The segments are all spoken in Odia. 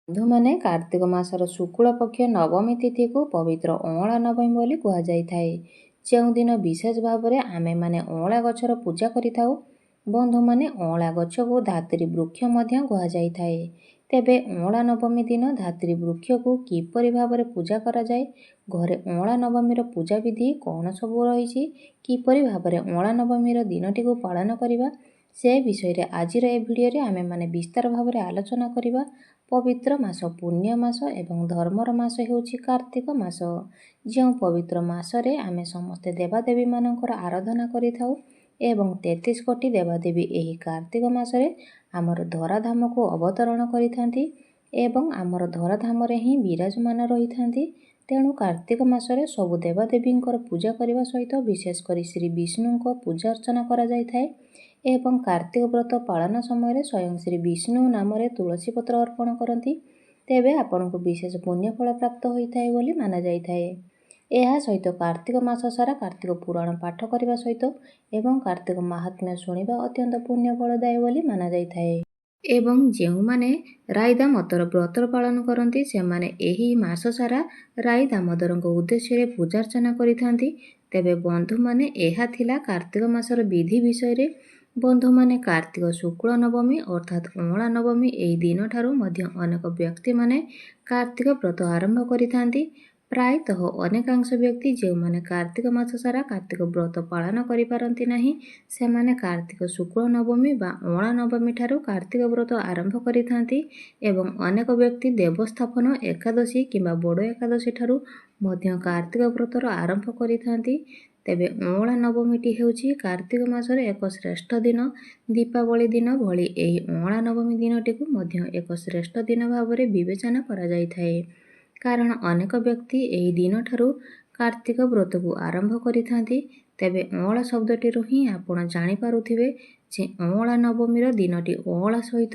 ବନ୍ଧୁମାନେ କାର୍ତ୍ତିକ ମାସର ଶୁକ୍ଳ ପକ୍ଷ ନବମୀ ତିଥିକୁ ପବିତ୍ର ଅଁଳା ନବମୀ ବୋଲି କୁହାଯାଇଥାଏ। ଯେଉଁଦିନ ବିଶେଷ ଭାବରେ ଆମେମାନେ ଅଁଳା ଗଛର ପୂଜା କରିଥାଉ। ବନ୍ଧୁମାନେ ଅଁଳା ଗଛକୁ ଧାତ୍ରୀ ବୃକ୍ଷ ମଧ୍ୟ କୁହାଯାଇଥାଏ। ତେବେ ଅଁଳା ନବମୀ ଦିନ ଧାତ୍ରୀ ବୃକ୍ଷକୁ କିପରି ଭାବରେ ପୂଜା କରାଯାଏ, ଘରେ ଅଁଳା ନବମୀର ପୂଜାବିଧି କ'ଣ ସବୁ ରହିଛି, କିପରି ଭାବରେ ଅଁଳା ନବମୀର ଦିନଟିକୁ ପାଳନ କରିବା, ସେ ବିଷୟରେ ଆଜିର ଏ ଭିଡ଼ିଓରେ ଆମେମାନେ ବିସ୍ତାର ଭାବରେ ଆଲୋଚନା କରିବା। ପବିତ୍ର ମାସ, ପୁଣ୍ୟ ମାସ ଏବଂ ଧର୍ମର ମାସ ହେଉଛି କାର୍ତ୍ତିକ ମାସ। ଯେଉଁ ପବିତ୍ର ମାସରେ ଆମେ ସମସ୍ତେ ଦେବାଦେବୀମାନଙ୍କର ଆରାଧନା କରିଥାଉ ଏବଂ 33 କୋଟି ଦେବାଦେବୀ ଏହି କାର୍ତ୍ତିକ ମାସରେ ଆମର ଧରାଧାମକୁ ଅବତରଣ କରିଥାନ୍ତି ଏବଂ ଆମର ଧରାଧାମରେ ହିଁ ବିରାଜମାନ ରହିଥାନ୍ତି। ତେଣୁ କାର୍ତ୍ତିକ ମାସରେ ସବୁ ଦେବାଦେବୀଙ୍କର ପୂଜା କରିବା ସହିତ ବିଶେଷ କରି ଶ୍ରୀ ବିଷ୍ଣୁଙ୍କ ପୂଜା ଅର୍ଚ୍ଚନା କରାଯାଇଥାଏ ଏବଂ କାର୍ତ୍ତିକ ବ୍ରତ ପାଳନ ସମୟରେ ସ୍ୱୟଂ ଶ୍ରୀ ବିଷ୍ଣୁ ନାମରେ ତୁଳସୀ ପତ୍ର ଅର୍ପଣ କରନ୍ତି। ତେବେ ଆପଣଙ୍କୁ ବିଶେଷ ପୁଣ୍ୟଫଳ ପ୍ରାପ୍ତ ହୋଇଥାଏ ବୋଲି ମାନାଯାଇଥାଏ। ଏହା ସହିତ କାର୍ତ୍ତିକ ମାସ ସାରା କାର୍ତ୍ତିକ ପୁରାଣ ପାଠ କରିବା ସହିତ ଏବଂ କାର୍ତ୍ତିକ ମାହାତ୍ମ୍ୟ ଶୁଣିବା ଅତ୍ୟନ୍ତ ପୁଣ୍ୟଫଳଦାୟୀ ବୋଲି ମାନାଯାଇଥାଏ। ଏବଂ ଯେଉଁମାନେ ରାଇ ଦାମୋଦର ବ୍ରତ ପାଳନ କରନ୍ତି ସେମାନେ ଏହି ମାସ ସାରା ରାଇ ଦାମୋଦରଙ୍କ ଉଦ୍ଦେଶ୍ୟରେ ପୂଜାର୍ଚ୍ଚନା କରିଥାନ୍ତି। ତେବେ ବନ୍ଧୁମାନେ, ଏହା ଥିଲା କାର୍ତ୍ତିକ ମାସର ବିଧି ବିଷୟରେ। ବନ୍ଧୁମାନେ, କାର୍ତ୍ତିକ ଶୁକ୍ଳ ନବମୀ ଅର୍ଥାତ୍ ଅଁଳା ନବମୀ ଏହି ଦିନଠାରୁ ମଧ୍ୟ ଅନେକ ବ୍ୟକ୍ତିମାନେ କାର୍ତ୍ତିକ ବ୍ରତ ଆରମ୍ଭ କରିଥାନ୍ତି। ପ୍ରାୟତଃ ଅନେକାଂଶ ବ୍ୟକ୍ତି ଯେଉଁମାନେ କାର୍ତ୍ତିକ ମାସ ସାରା କାର୍ତ୍ତିକ ବ୍ରତ ପାଳନ କରିପାରନ୍ତି ନାହିଁ, ସେମାନେ କାର୍ତ୍ତିକ ଶୁକ୍ଳ ନବମୀ ବା ଅଁଳା ନବମୀ ଠାରୁ କାର୍ତ୍ତିକ ବ୍ରତ ଆରମ୍ଭ କରିଥାନ୍ତି ଏବଂ ଅନେକ ବ୍ୟକ୍ତି ଦେବସ୍ଥାପନ ଏକାଦଶୀ କିମ୍ବା ବଡ଼ ଏକାଦଶୀ ଠାରୁ ମଧ୍ୟ କାର୍ତ୍ତିକ ବ୍ରତର ଆରମ୍ଭ କରିଥାନ୍ତି। ତେବେ ଅଁଳା ନବମୀଟି ହେଉଛି କାର୍ତ୍ତିକ ମାସର ଏକ ଶ୍ରେଷ୍ଠ ଦିନ। ଦୀପାବଳି ଦିନ ଭଳି ଏହି ଅଁଳା ନବମୀ ଦିନଟିକୁ ମଧ୍ୟ ଏକ ଶ୍ରେଷ୍ଠ ଦିନ ଭାବରେ ବିବେଚନା କରାଯାଇଥାଏ। କାରଣ ଅନେକ ବ୍ୟକ୍ତି ଏହି ଦିନଠାରୁ କାର୍ତ୍ତିକ ବ୍ରତକୁ ଆରମ୍ଭ କରିଥାନ୍ତି। ତେବେ ଅଁଳା ଶବ୍ଦଟିରୁ ହିଁ ଆପଣ ଜାଣିପାରୁଥିବେ ଯେ ଅଁଳା ନବମୀର ଦିନଟି ଅଁଳା ସହିତ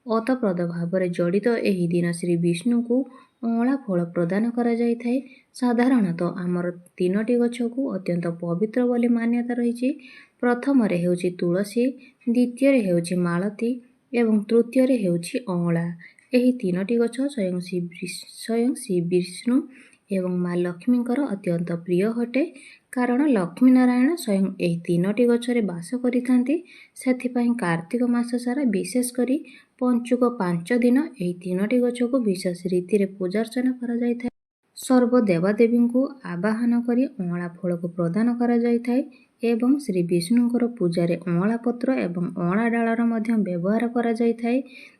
ଓତପ୍ରୋତ ଭାବରେ ଜଡ଼ିତ। ଏହି ଦିନ ଶ୍ରୀ ବିଷ୍ଣୁଙ୍କୁ ଅଁଳା ଫଳ ପ୍ରଦାନ କରାଯାଇଥାଏ। ସାଧାରଣତଃ ଆମର 3ଟି ଗଛକୁ ଅତ୍ୟନ୍ତ ପବିତ୍ର ବୋଲି ମାନ୍ୟତା ରହିଛି। ପ୍ରଥମରେ ହେଉଛି ତୁଳସୀ, ଦ୍ୱିତୀୟରେ ହେଉଛି ମାଳତୀ ଏବଂ ତୃତୀୟରେ ହେଉଛି ଅଁଳା। ଏହି 3ଟି ଗଛ ସ୍ୱୟଂ ଶ୍ରୀ ବିଷ୍ଣୁ ଏବଂ ମା ଲକ୍ଷ୍ମୀଙ୍କର ଅତ୍ୟନ୍ତ ପ୍ରିୟ ଅଟେ। କାରଣ ଲକ୍ଷ୍ମୀ ନାରାୟଣ ସ୍ୱୟଂ ଏହି 3ଟି ଗଛରେ ବାସ କରିଥାନ୍ତି। ସେଥିପାଇଁ କାର୍ତ୍ତିକ ମାସ ସାରା ବିଶେଷ କରି ପଞ୍ଚୁକ 5 ଦିନ ଏହି 3ଟି ଗଛକୁ ବିଶେଷ ରୀତିରେ ପୂଜାର୍ଚ୍ଚନା କରାଯାଇଥାଏ। ସର୍ବ ଦେବାଦେବୀଙ୍କୁ ଆବାହନ କରି ଅଁଳା ଫଳକୁ ପ୍ରଦାନ କରାଯାଇଥାଏ ଏବଂ ଶ୍ରୀ ବିଷ୍ଣୁଙ୍କର ପୂଜାରେ ଅଁଳା ପତ୍ର ଏବଂ ଅଁଳା ଡାଳର ମଧ୍ୟ ବ୍ୟବହାର କରାଯାଇଥାଏ।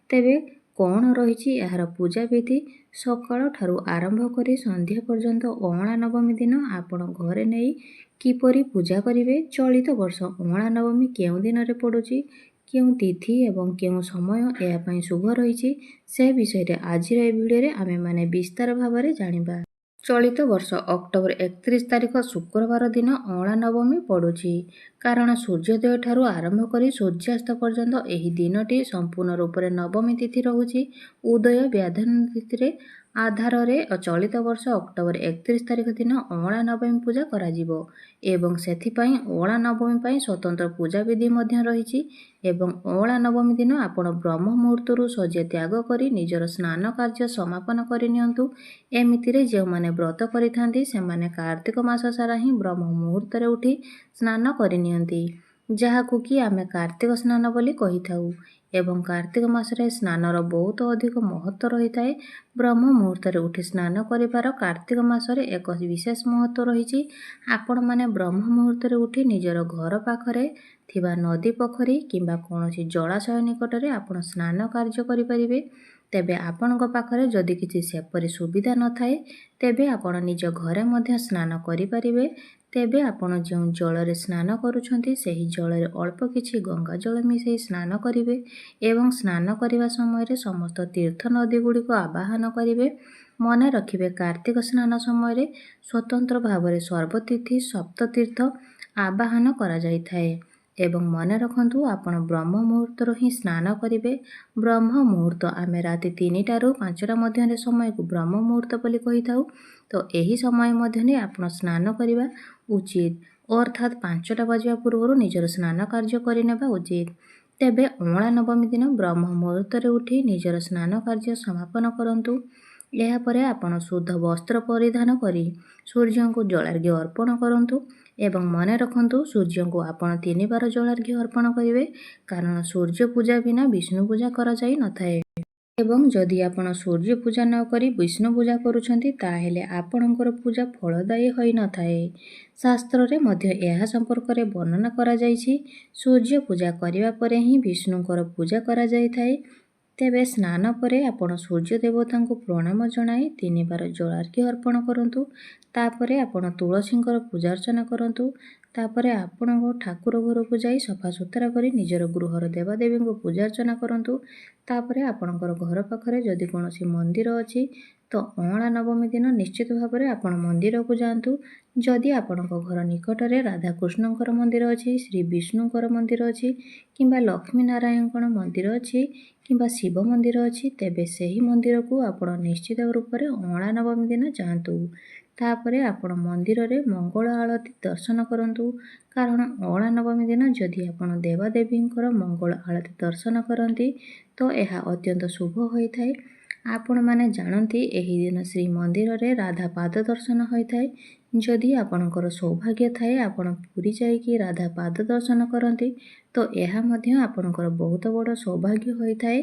ତେବେ କ'ଣ ରହିଛି ଏହାର ପୂଜାବିଧି? ସକାଳ ଠାରୁ ଆରମ୍ଭ କରି ସନ୍ଧ୍ୟା ପର୍ଯ୍ୟନ୍ତ ଅଁଳା ନବମୀ ଦିନ ଆପଣ ଘରେ ନେଇ କିପରି ପୂଜା କରିବେ? ଚଳିତ ବର୍ଷ ଅଁଳା ନବମୀ କେଉଁ ଦିନରେ ପଡ଼ୁଛି, କେଉଁ ତିଥି ଏବଂ କେଉଁ ସମୟ ଏହା ପାଇଁ ଶୁଭ ରହିଛି, ସେ ବିଷୟରେ ଆଜିର ଏ ଭିଡ଼ିଓରେ ଆମେମାନେ ବିସ୍ତାର ଭାବରେ ଜାଣିବା। ଚଳିତ ବର୍ଷ ଅକ୍ଟୋବର 31 ତାରିଖ ଶୁକ୍ରବାର ଦିନ ଅଁଳା ନବମୀ ପଡ଼ୁଛି। କାରଣ ସୂର୍ଯ୍ୟୋଦୟ ଠାରୁ ଆରମ୍ଭ କରି ସୂର୍ଯ୍ୟାସ୍ତ ପର୍ଯ୍ୟନ୍ତ ଏହି ଦିନଟି ସମ୍ପୂର୍ଣ୍ଣ ରୂପରେ ନବମୀ ତିଥି ରହୁଛି। ଉଦୟ ବ୍ୟାଧାନ ତିଥିରେ ଆଧାରରେ ଚଳିତ ବର୍ଷ ଅକ୍ଟୋବର 31 ତାରିଖ ଦିନ ଅଁଳା ନବମୀ ପୂଜା କରାଯିବ ଏବଂ ସେଥିପାଇଁ ଅଁଳା ନବମୀ ପାଇଁ ସ୍ୱତନ୍ତ୍ର ପୂଜାବିଧି ମଧ୍ୟ ରହିଛି। ଏବଂ ଅଁଳା ନବମୀ ଦିନ ଆପଣ ବ୍ରହ୍ମ ମୁହୂର୍ତ୍ତରୁ ଶଯ୍ୟା ତ୍ୟାଗ କରି ନିଜର ସ୍ନାନ କାର୍ଯ୍ୟ ସମାପନ କରିନିଅନ୍ତୁ। ଏମିତିରେ ଯେଉଁମାନେ ବ୍ରତ କରିଥାନ୍ତି ସେମାନେ କାର୍ତ୍ତିକ ମାସ ସାରା ହିଁ ବ୍ରହ୍ମ ମୁହୂର୍ତ୍ତରେ ଉଠି ସ୍ନାନ କରିନିଅନ୍ତି, ଯାହାକୁ କି ଆମେ କାର୍ତ୍ତିକ ସ୍ନାନ ବୋଲି କହିଥାଉ। ଏବଂ କାର୍ତ୍ତିକ ମାସରେ ସ୍ନାନର ବହୁତ ଅଧିକ ମହତ୍ତ୍ୱ ରହିଥାଏ। ବ୍ରହ୍ମ ମୁହୂର୍ତ୍ତରେ ଉଠି ସ୍ନାନ କରିବାର କାର୍ତ୍ତିକ ମାସରେ ଏକ ବିଶେଷ ମହତ୍ତ୍ୱ ରହିଛି। ଆପଣମାନେ ବ୍ରହ୍ମ ମୁହୂର୍ତ୍ତରେ ଉଠି ନିଜର ଘର ପାଖରେ ଥିବା ନଦୀ, ପୋଖରୀ କିମ୍ବା କୌଣସି ଜଳାଶୟ ନିକଟରେ ଆପଣ ସ୍ନାନ କାର୍ଯ୍ୟ କରିପାରିବେ। ତେବେ ଆପଣଙ୍କ ପାଖରେ ଯଦି କିଛି ସେପରି ସୁବିଧା ନଥାଏ, ତେବେ ଆପଣ ନିଜ ଘରେ ମଧ୍ୟ ସ୍ନାନ କରିପାରିବେ। ତେବେ ଆପଣ ଯେଉଁ ଜଳରେ ସ୍ନାନ କରୁଛନ୍ତି ସେହି ଜଳରେ ଅଳ୍ପ କିଛି ଗଙ୍ଗା ଜଳ ମିଶାଇ ସ୍ନାନ କରିବେ ଏବଂ ସ୍ନାନ କରିବା ସମୟରେ ସମସ୍ତ ତୀର୍ଥ ନଦୀଗୁଡ଼ିକୁ ଆବାହନ କରିବେ। ମନେ ରଖିବେ, କାର୍ତ୍ତିକ ସ୍ନାନ ସମୟରେ ସ୍ୱତନ୍ତ୍ର ଭାବରେ ସର୍ବତିଥି ସପ୍ତତୀର୍ଥ ଆବାହନ କରାଯାଇଥାଏ। ଏବଂ ମନେ ରଖନ୍ତୁ, ଆପଣ ବ୍ରହ୍ମ ମୁହୂର୍ତ୍ତରୁ ହିଁ ସ୍ନାନ କରିବେ। ବ୍ରହ୍ମ ମୁହୂର୍ତ୍ତ ଆମେ ରାତି 3ଟାରୁ 5ଟା ମଧ୍ୟରେ ସମୟକୁ ବ୍ରହ୍ମ ମୁହୂର୍ତ୍ତ ବୋଲି କହିଥାଉ। ତ ଏହି ସମୟ ମଧ୍ୟରେ ଆପଣ ସ୍ନାନ କରିବା ଉଚିତ, ଅର୍ଥାତ୍ 5ଟା ବାଜିବା ପୂର୍ବରୁ ନିଜର ସ୍ନାନ କାର୍ଯ୍ୟ କରିନେବା ଉଚିତ। ତେବେ ଅଁଳା ନବମୀ ଦିନ ବ୍ରହ୍ମ ମୁହୂର୍ତ୍ତରେ ଉଠି ନିଜର ସ୍ନାନ କାର୍ଯ୍ୟ ସମାପନ କରନ୍ତୁ। ଏହାପରେ ଆପଣ ଶୁଦ୍ଧ ବସ୍ତ୍ର ପରିଧାନ କରି ସୂର୍ଯ୍ୟଙ୍କୁ ଜଳାର୍ଘ୍ୟ ଅର୍ପଣ କରନ୍ତୁ ଏବଂ ମନେ ରଖନ୍ତୁ ସୂର୍ଯ୍ୟଙ୍କୁ ଆପଣ 3 ବାର ଜଳାର୍ଘ୍ୟ ଅର୍ପଣ କରିବେ, କାରଣ ସୂର୍ଯ୍ୟ ପୂଜା ବିନା ବିଷ୍ଣୁ ପୂଜା କରାଯାଇ ନଥାଏ। ଏବଂ ଯଦି ଆପଣ ସୂର୍ଯ୍ୟ ପୂଜା ନ କରି ବିଷ୍ଣୁ ପୂଜା କରୁଛନ୍ତି ତାହେଲେ ଆପଣଙ୍କର ପୂଜା ଫଳଦାୟୀ ହୋଇନଥାଏ। ଶାସ୍ତ୍ରରେ ମଧ୍ୟ ଏହା ସମ୍ପର୍କରେ ବର୍ଣ୍ଣନା କରାଯାଇଛି। ସୂର୍ଯ୍ୟ ପୂଜା କରିବା ପରେ ହିଁ ବିଷ୍ଣୁଙ୍କର ପୂଜା କରାଯାଇଥାଏ। ତେବେ ସ୍ନାନ ପରେ ଆପଣ ସୂର୍ଯ୍ୟ ଦେବତାଙ୍କୁ ପ୍ରଣାମ ଜଣାଇ 3 ବାର ଜଳାର୍ଘ୍ୟ ଅର୍ପଣ କରନ୍ତୁ। ତାପରେ ଆପଣ ତୁଳସୀଙ୍କର ପୂଜା ଅର୍ଚ୍ଚନା କରନ୍ତୁ। ତାପରେ ଆପଣଙ୍କ ଠାକୁର ଘରକୁ ଯାଇ ସଫାସୁତୁରା କରି ନିଜର ଗୃହର ଦେବାଦେବୀଙ୍କୁ ପୂଜା ଅର୍ଚ୍ଚନା କରନ୍ତୁ। ତାପରେ ଆପଣଙ୍କର ଘର ପାଖରେ ଯଦି କୌଣସି ମନ୍ଦିର ଅଛି ତ ଅଁଳା ନବମୀ ଦିନ ନିଶ୍ଚିତ ଭାବରେ ଆପଣ ମନ୍ଦିରକୁ ଯାଆନ୍ତୁ। ଯଦି ଆପଣଙ୍କ ଘର ନିକଟରେ ରାଧାକୃଷ୍ଣଙ୍କର ମନ୍ଦିର ଅଛି, ଶ୍ରୀ ବିଷ୍ଣୁଙ୍କର ମନ୍ଦିର ଅଛି କିମ୍ବା ଲକ୍ଷ୍ମୀ ନାରାୟଣଙ୍କର ମନ୍ଦିର ଅଛି କିମ୍ବା ଶିବ ମନ୍ଦିର ଅଛି, ତେବେ ସେହି ମନ୍ଦିରକୁ ଆପଣ ନିଶ୍ଚିତ ରୂପରେ ଅଁଳା ନବମୀ ଦିନ ଯାଆନ୍ତୁ। ତାପରେ ଆପଣ ମନ୍ଦିରରେ ମଙ୍ଗଳ ଆଳତୀ ଦର୍ଶନ କରନ୍ତୁ, କାରଣ ଅଁଳା ନବମୀ ଦିନ ଯଦି ଆପଣ ଦେବାଦେବୀଙ୍କର ମଙ୍ଗଳ ଆଳତୀ ଦର୍ଶନ କରନ୍ତି ତ ଏହା ଅତ୍ୟନ୍ତ ଶୁଭ ହୋଇଥାଏ। ଆପଣମାନେ ଜାଣନ୍ତି ଏହି ଦିନ ଶ୍ରୀମନ୍ଦିରରେ ରାଧା ପାଦ ଦର୍ଶନ ହୋଇଥାଏ। ଯଦି ଆପଣଙ୍କର ସୌଭାଗ୍ୟ ଥାଏ ଆପଣ ପୁରୀ ଯାଇକି ରାଧା ପାଦ ଦର୍ଶନ କରନ୍ତି ତ ଏହା ମଧ୍ୟ ଆପଣଙ୍କର ବହୁତ ବଡ଼ ସୌଭାଗ୍ୟ ହୋଇଥାଏ।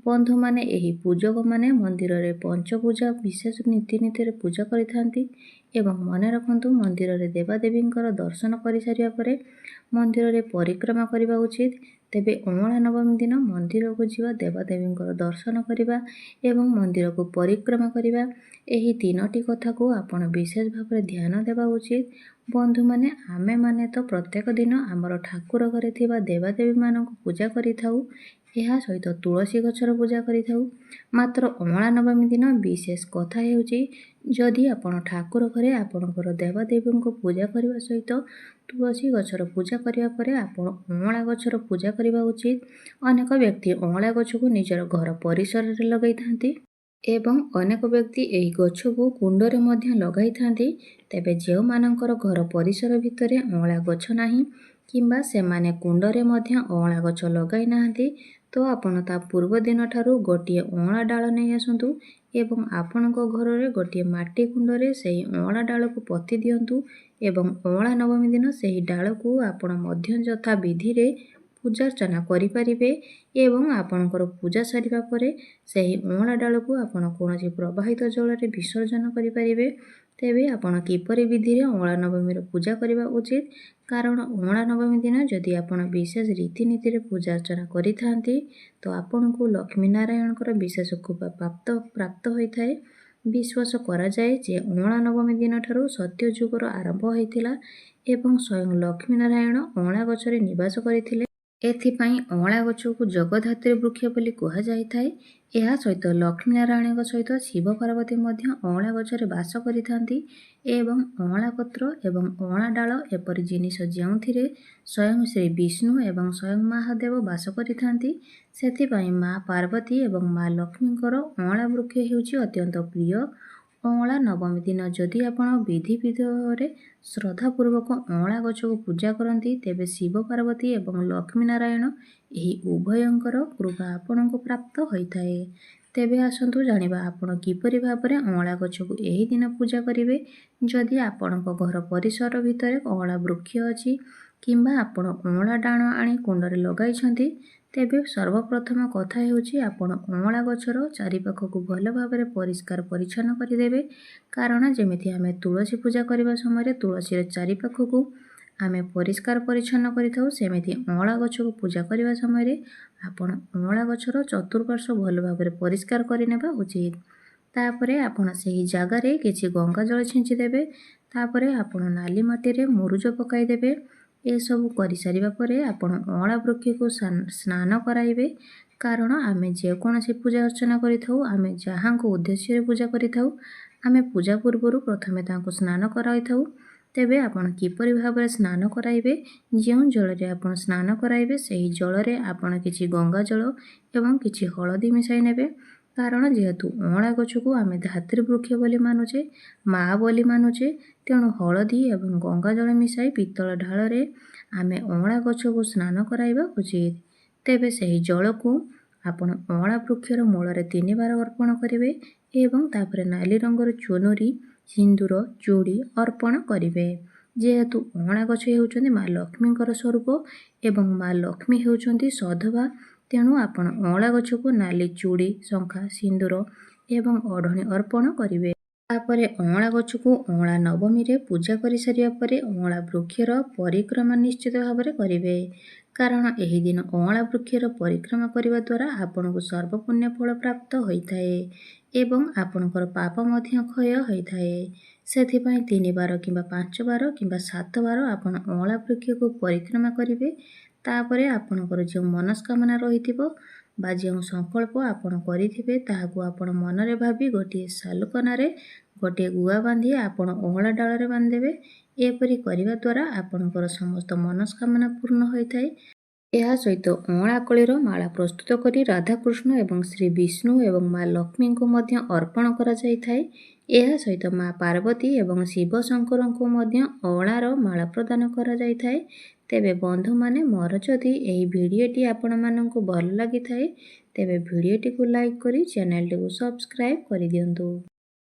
ବନ୍ଧୁମାନେ, ଏହି ପୂଜକମାନେ ମନ୍ଦିରରେ ପଞ୍ଚପୂଜା ବିଶେଷ ନୀତିନୀତିରେ ପୂଜା କରିଥାନ୍ତି ଏବଂ ମନେ ରଖନ୍ତୁ ମନ୍ଦିରରେ ଦେବାଦେବୀଙ୍କର ଦର୍ଶନ କରିସାରିବା ପରେ ମନ୍ଦିରରେ ପରିକ୍ରମା କରିବା ଉଚିତ। ତେବେ ଅଁଳା ନବମୀ ଦିନ ମନ୍ଦିରକୁ ଯିବା, ଦେବାଦେବୀଙ୍କର ଦର୍ଶନ କରିବା ଏବଂ ମନ୍ଦିରକୁ ପରିକ୍ରମା କରିବା, ଏହି 3ଟି କଥାକୁ ଆପଣ ବିଶେଷ ଭାବରେ ଧ୍ୟାନ ଦେବା ଉଚିତ। ବନ୍ଧୁମାନେ, ଆମେମାନେ ତ ପ୍ରତ୍ୟେକ ଦିନ ଆମର ଠାକୁର ଘରେ ଥିବା ଦେବାଦେବୀମାନଙ୍କୁ ପୂଜା କରିଥାଉ। ଏହା ସହିତ ତୁଳସୀ ଗଛର ପୂଜା କରିଥାଉ। ମାତ୍ର ଅଁଳା ନବମୀ ଦିନ ବିଶେଷ କଥା ହେଉଛି, ଯଦି ଆପଣ ଠାକୁର ଘରେ ଆପଣଙ୍କର ଦେବାଦେବୀଙ୍କୁ ପୂଜା କରିବା ସହିତ ତୁଳସୀ ଗଛର ପୂଜା କରିବା ପରେ ଆପଣ ଅଁଳା ଗଛର ପୂଜା କରିବା ଉଚିତ। ଅନେକ ବ୍ୟକ୍ତି ଅଁଳା ଗଛକୁ ନିଜର ଘର ପରିସରରେ ଲଗାଇଥାନ୍ତି ଏବଂ ଅନେକ ବ୍ୟକ୍ତି ଏହି ଗଛକୁ କୁଣ୍ଡରେ ମଧ୍ୟ ଲଗାଇଥାନ୍ତି। ତେବେ ଯେଉଁମାନଙ୍କର ଘର ପରିସର ଭିତରେ ଅଁଳା ଗଛ ନାହିଁ କିମ୍ବା ସେମାନେ କୁଣ୍ଡରେ ମଧ୍ୟ ଅଁଳା ଗଛ ଲଗାଇ ନାହାନ୍ତି ତ ଆପଣ ତା ପୂର୍ବ ଦିନଠାରୁ ଗୋଟିଏ ଅଁଳା ଡାଳ ନେଇ ଆସନ୍ତୁ ଏବଂ ଆପଣଙ୍କ ଘରରେ ଗୋଟିଏ ମାଟି କୁଣ୍ଡରେ ସେହି ଅଁଳା ଡାଳକୁ ପୋତି ଦିଅନ୍ତୁ ଏବଂ ଅଁଳା ନବମୀ ଦିନ ସେହି ଡାଳକୁ ଆପଣ ମଧ୍ୟ ଯଥା ବିଧିରେ ପୂଜା ଅର୍ଚ୍ଚନା କରିପାରିବେ ଏବଂ ଆପଣଙ୍କର ପୂଜା ସାରିବା ପରେ ସେହି ଅଁଳା ଡାଳକୁ ଆପଣ କୌଣସି ପ୍ରବାହିତ ଜଳରେ ବିସର୍ଜନ କରିପାରିବେ। ତେବେ ଆପଣ କିପରି ବିଧିରେ ଅଁଳା ନବମୀର ପୂଜା କରିବା ଉଚିତ, କାରଣ ଅଁଳା ନବମୀ ଦିନ ଯଦି ଆପଣ ବିଶେଷ ରୀତିନୀତିରେ ପୂଜା ଅର୍ଚ୍ଚନା କରିଥାନ୍ତି ତ ଆପଣଙ୍କୁ ଲକ୍ଷ୍ମୀ ନାରାୟଣଙ୍କର ବିଶେଷ କୃପା ପ୍ରାପ୍ତ ହୋଇଥାଏ। ବିଶ୍ୱାସ କରାଯାଏ ଯେ ଅଁଳା ନବମୀ ଦିନଠାରୁ ସତ୍ୟ ଯୁଗର ଆରମ୍ଭ ହୋଇଥିଲା ଏବଂ ସ୍ୱୟଂ ଲକ୍ଷ୍ମୀ ନାରାୟଣ ଅଁଳା ଗଛରେ ନିବାସ କରିଥିଲେ। ଏଥିପାଇଁ ଅଁଳା ଗଛକୁ ଜଗଦ୍ଧାତ୍ରୀ ବୃକ୍ଷ ବୋଲି କୁହାଯାଇଥାଏ। ଏହା ସହିତ ଲକ୍ଷ୍ମୀ ନାରାୟଣଙ୍କ ସହିତ ଶିବ ପାର୍ବତୀ ମଧ୍ୟ ଅଁଳା ଗଛରେ ବାସ କରିଥାନ୍ତି ଏବଂ ଅଁଳା ପତ୍ର ଏବଂ ଅଁଳା ଡାଳ ଏପରି ଜିନିଷ ଯେଉଁଥିରେ ସ୍ୱୟଂ ଶ୍ରୀ ବିଷ୍ଣୁ ଏବଂ ସ୍ୱୟଂ ମହାଦେବ ବାସ କରିଥାନ୍ତି। ସେଥିପାଇଁ ମା ପାର୍ବତୀ ଏବଂ ମା ଲକ୍ଷ୍ମୀଙ୍କର ଅଁଳା ବୃକ୍ଷ ହେଉଛି ଅତ୍ୟନ୍ତ ପ୍ରିୟ। ଅଁଳା ନବମୀ ଦିନ ଯଦି ଆପଣ ବିଧିରେ ଶ୍ରଦ୍ଧାପୂର୍ବକ ଅଁଳା ଗଛକୁ ପୂଜା କରନ୍ତି ତେବେ ଶିବ ପାର୍ବତୀ ଏବଂ ଲକ୍ଷ୍ମୀ ନାରାୟଣ ଏହି ଉଭୟଙ୍କର କୃପା ଆପଣଙ୍କୁ ପ୍ରାପ୍ତ ହୋଇଥାଏ। ତେବେ ଆସନ୍ତୁ ଜାଣିବା ଆପଣ କିପରି ଭାବରେ ଅଁଳା ଗଛକୁ ଏହି ଦିନ ପୂଜା କରିବେ। ଯଦି ଆପଣଙ୍କ ଘର ପରିସର ଭିତରେ ଅଁଳା ବୃକ୍ଷ ଅଛି କିମ୍ବା ଆପଣ ଅଁଳା ଡାଳ ଆଣି କୁଣ୍ଡରେ ଲଗାଇଛନ୍ତି, ତେବେ ସର୍ବପ୍ରଥମ କଥା ହେଉଛି ଆପଣ ଅଁଳା ଗଛର ଚାରିପାଖକୁ ଭଲ ଭାବରେ ପରିଷ୍କାର ପରିଚ୍ଛନ୍ନ କରିଦେବେ, କାରଣ ଯେମିତି ଆମେ ତୁଳସୀ ପୂଜା କରିବା ସମୟରେ ତୁଳସୀର ଚାରିପାଖକୁ ଆମେ ପରିଷ୍କାର ପରିଚ୍ଛନ୍ନ କରିଥାଉ, ସେମିତି ଅଁଳା ଗଛକୁ ପୂଜା କରିବା ସମୟରେ ଆପଣ ଅଁଳା ଗଛର ଚତୁଃପାର୍ଶ୍ୱ ଭଲ ଭାବରେ ପରିଷ୍କାର କରିନେବା ଉଚିତ। ତାପରେ ଆପଣ ସେହି ଜାଗାରେ କିଛି ଗଙ୍ଗା ଜଳ ଛିଞ୍ଚି ଦେବେ। ତାପରେ ଆପଣ ନାଲି ମାଟିରେ ମୁରୁଜ ପକାଇଦେବେ। ଏସବୁ କରିସାରିବା ପରେ ଆପଣ ଅଁଳା ବୃକ୍ଷକୁ ସ୍ନାନ କରାଇବେ, କାରଣ ଆମେ ଯେକୌଣସି ପୂଜା ଅର୍ଚ୍ଚନା କରିଥାଉ, ଆମେ ଯାହାଙ୍କୁ ଉଦ୍ଦେଶ୍ୟରେ ପୂଜା କରିଥାଉ, ଆମେ ପୂଜା ପୂର୍ବରୁ ପ୍ରଥମେ ତାଙ୍କୁ ସ୍ନାନ କରାଇଥାଉ। ତେବେ ଆପଣ କିପରି ଭାବରେ ସ୍ନାନ କରାଇବେ, ଯେଉଁ ଜଳରେ ଆପଣ ସ୍ନାନ କରାଇବେ ସେହି ଜଳରେ ଆପଣ କିଛି ଗଙ୍ଗା ଜଳ ଏବଂ କିଛି ହଳଦୀ ମିଶାଇ ନେବେ, କାରଣ ଯେହେତୁ ଅଁଳା ଗଛକୁ ଆମେ ଧାତ୍ରୀ ବୃକ୍ଷ ବୋଲି ମାନୁଛେ, ମା ବୋଲି ମାନୁଛେ, ତେଣୁ ହଳଦୀ ଏବଂ ଗଙ୍ଗା ଜଳ ମିଶାଇ ପିତ୍ତଳ ଢାଳରେ ଆମେ ଅଁଳା ଗଛକୁ ସ୍ନାନ କରାଇବା ଉଚିତ। ତେବେ ସେହି ଜଳକୁ ଆପଣ ଅଁଳା ବୃକ୍ଷର ମୂଳରେ 3 ବାର ଅର୍ପଣ କରିବେ ଏବଂ ତାପରେ ନାଲି ରଙ୍ଗର ଚୁନରି, ସିନ୍ଦୁର, ଚୁଡ଼ି ଅର୍ପଣ କରିବେ। ଯେହେତୁ ଅଁଳା ଗଛ ହେଉଛନ୍ତି ମା ଲକ୍ଷ୍ମୀଙ୍କର ସ୍ୱରୂପ ଏବଂ ମା ଲକ୍ଷ୍ମୀ ହେଉଛନ୍ତି ସଧବା, ତେଣୁ ଆପଣ ଅଁଳା ଗଛକୁ ନାଲି ଚୁଡ଼ି, ଶଙ୍ଖା, ସିନ୍ଦୁର ଏବଂ ଅଢ଼ଣି ଅର୍ପଣ କରିବେ। ତାପରେ ଅଁଳା ଗଛକୁ ଅଁଳା ନବମୀରେ ପୂଜା କରିସାରିବା ପରେ ଅଁଳା ବୃକ୍ଷର ପରିକ୍ରମା ନିଶ୍ଚିତ ଭାବରେ କରିବେ। କାରଣ ଏହି ଦିନ ଅଁଳା ବୃକ୍ଷର ପରିକ୍ରମା କରିବା ଦ୍ୱାରା ଆପଣଙ୍କୁ ସର୍ବପୁଣ୍ୟ ଫଳ ପ୍ରାପ୍ତ ହୋଇଥାଏ ଏବଂ ଆପଣଙ୍କର ପାପ ମଧ୍ୟ କ୍ଷୟ ହୋଇଥାଏ। ସେଥିପାଇଁ 3 ବାର କିମ୍ବା 5 ବାର କିମ୍ବା 7 ବାର ଆପଣ ଅଁଳା ବୃକ୍ଷକୁ ପରିକ୍ରମା କରିବେ। ତାପରେ ଆପଣଙ୍କର ଯେଉଁ ମନସ୍କାମନା ରହିଥିବ ବା ଯେଉଁ ସଂକଳ୍ପ ଆପଣ କରିଥିବେ ତାହାକୁ ଆପଣ ମନରେ ଭାବି ଗୋଟିଏ ଶାଲୁକନାରେ ଗୋଟିଏ ଗୁଆ ବାନ୍ଧି ଆପଣ ଅଁଳା ଡାଳରେ ବାନ୍ଧିଦେବେ। ଏପରି କରିବା ଦ୍ୱାରା ଆପଣଙ୍କର ସମସ୍ତ ମନସ୍କାମନା ପୂର୍ଣ୍ଣ ହୋଇଥାଏ। ଏହା ସହିତ ଅଁଳା କୋଳିର ମାଳା ପ୍ରସ୍ତୁତ କରି ରାଧାକୃଷ୍ଣ ଏବଂ ଶ୍ରୀ ବିଷ୍ଣୁ ଏବଂ ମା ଲକ୍ଷ୍ମୀଙ୍କୁ ମଧ୍ୟ ଅର୍ପଣ କରାଯାଇଥାଏ। ଏହା ସହିତ ମା ପାର୍ବତୀ ଏବଂ ଶିବ ଶଙ୍କରଙ୍କୁ ମଧ୍ୟ ଅଁଳାର ମାଳା ପ୍ରଦାନ କରାଯାଇଥାଏ। ତେବେ ବନ୍ଧୁମାନେ, ମୋର ଯଦି ଏହି ଭିଡ଼ିଓଟି ଆପଣମାନଙ୍କୁ ଭଲ ଲାଗିଥାଏ ତେବେ ଭିଡ଼ିଓଟିକୁ ଲାଇକ୍ କରି ଚ୍ୟାନେଲଟିକୁ ସବସ୍କ୍ରାଇବ୍ କରିଦିଅନ୍ତୁ।